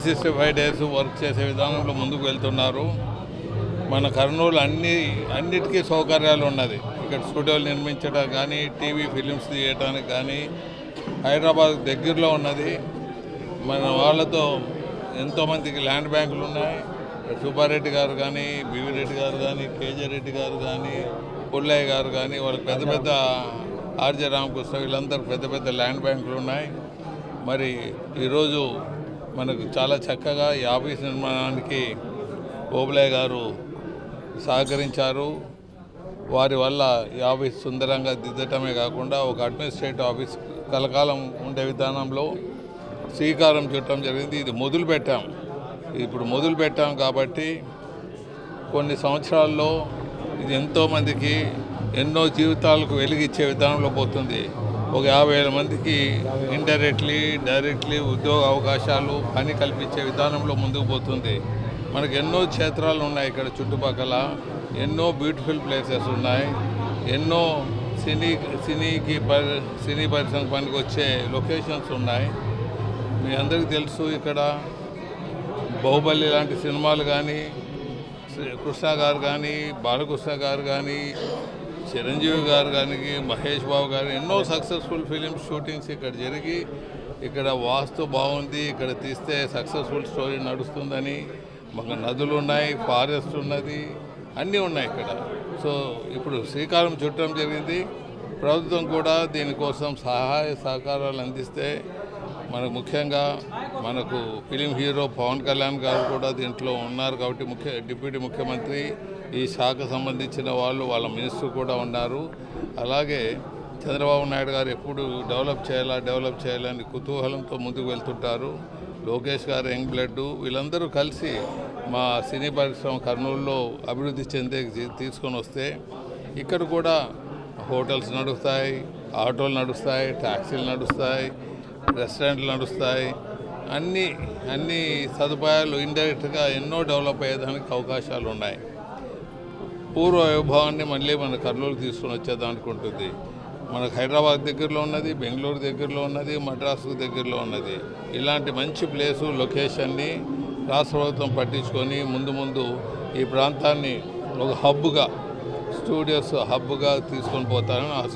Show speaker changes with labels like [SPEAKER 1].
[SPEAKER 1] 65 days work చేసే విధానంలో ముందుకు వెళ్తున్నారు. మన కర్నూలు అన్నిటికీ సౌకర్యాలు ఉన్నది. ఇక్కడ స్టూడియోలు నిర్మించడం కానీ, టీవీ ఫిలిమ్స్ తీయడానికి కానీ, హైదరాబాద్ దగ్గరలో ఉన్నది. మన వాళ్ళతో ఎంతోమందికి ల్యాండ్ బ్యాంకులు ఉన్నాయి. సుబ్బారెడ్డి గారు కానీ, బివి రెడ్డి గారు కానీ, కేజే రెడ్డి గారు కానీ, పుల్లయ్య గారు కానీ, వాళ్ళకి పెద్ద పెద్ద ఆర్జే రామకృష్ణ వీళ్ళందరూ పెద్ద పెద్ద ల్యాండ్ బ్యాంకులు ఉన్నాయి. మరి ఈరోజు మనకు చాలా చక్కగా ఈ ఆఫీస్ నిర్మాణానికి ఓబులయ్య గారు సహకరించారు. వారి వల్ల ఈ ఆఫీస్ సుందరంగా దిద్దటమే కాకుండా ఒక అడ్మినిస్ట్రేటివ్ ఆఫీస్ కలకాలం ఉండే విధానంలో శ్రీకారం చుట్టడం జరిగింది. ఇది ఇప్పుడు మొదలు పెట్టాం కాబట్టి కొన్ని సంవత్సరాల్లో ఇది ఎంతోమందికి ఎన్నో జీవితాలకు వెలిగిచ్చే విధానంలో పోతుంది. ఒక 50,000 మందికి డైరెక్ట్లీ ఉద్యోగ అవకాశాలు పని కల్పించే విధానంలో ముందుకు పోతుంది. మనకు ఎన్నో క్షేత్రాలు ఉన్నాయి. ఇక్కడ చుట్టుపక్కల ఎన్నో బ్యూటిఫుల్ ప్లేసెస్ ఉన్నాయి. ఎన్నో సినీ పరిశ్రమ పనికి వచ్చే లొకేషన్స్ ఉన్నాయి. మీ అందరికీ తెలుసు, ఇక్కడ బాహుబలి లాంటి సినిమాలు కానీ, కృష్ణ గారు కానీ, బాలకృష్ణ గారు కానీ, చిరంజీవి గారు కానీ, మహేష్ బాబు గారు ఎన్నో సక్సెస్ఫుల్ ఫిలిమ్స్ షూటింగ్స్ ఇక్కడ జరిగి, ఇక్కడ వాస్తు బాగుంది, ఇక్కడ తీస్తే సక్సెస్ఫుల్ స్టోరీ నడుస్తుందని మాకు నదులు ఉన్నాయి, ఫారెస్ట్ ఉన్నది, అన్నీ ఉన్నాయి ఇక్కడ. సో ఇప్పుడు శ్రీకారం చుట్టడం జరిగింది. ప్రభుత్వం కూడా దీనికోసం సహాయ సహకారాలు అందిస్తే ముఖ్యంగా మనకు ఫిలిం హీరో పవన్ కళ్యాణ్ గారు కూడా దీంట్లో ఉన్నారు కాబట్టి డిప్యూటీ ముఖ్యమంత్రి, ఈ శాఖ సంబంధించిన వాళ్ళ మినిస్టర్ కూడా ఉన్నారు. అలాగే చంద్రబాబు నాయుడు గారు ఎప్పుడు డెవలప్ చేయాలని కుతూహలంతో ముందుకు వెళ్తుంటారు. లోకేష్ గారు యంగ్ బ్లడ్, వీళ్ళందరూ కలిసి మా సినీ పరిశ్రమ కర్నూలులో అభివృద్ధి చెందే తీసుకొని వస్తే ఇక్కడ కూడా హోటల్స్ నడుస్తాయి, ఆటోలు నడుస్తాయి, ట్యాక్సీలు నడుస్తాయి, రెస్టారెంట్లు నడుస్తాయి. అన్ని సదుపాయాలు ఇండైరెక్ట్గా ఎన్నో డెవలప్ అయ్యేదానికి అవకాశాలు ఉన్నాయి. పూర్వ వైభవాన్ని మళ్ళీ మన కర్నూలు తీసుకొని వచ్చేదానికి ఉంటుంది. మనకు హైదరాబాద్ దగ్గరలో ఉన్నది, బెంగళూరు దగ్గరలో ఉన్నది, మద్రాసు దగ్గరలో ఉన్నది. ఇలాంటి మంచి ప్లేసు లొకేషన్ని రాష్ట్ర ప్రభుత్వం పట్టించుకొని ముందు ఈ ప్రాంతాన్ని ఒక హబ్గా, స్టూడియోస్ హబ్గా తీసుకొని పోతారని ఆశిస్తున్నాను.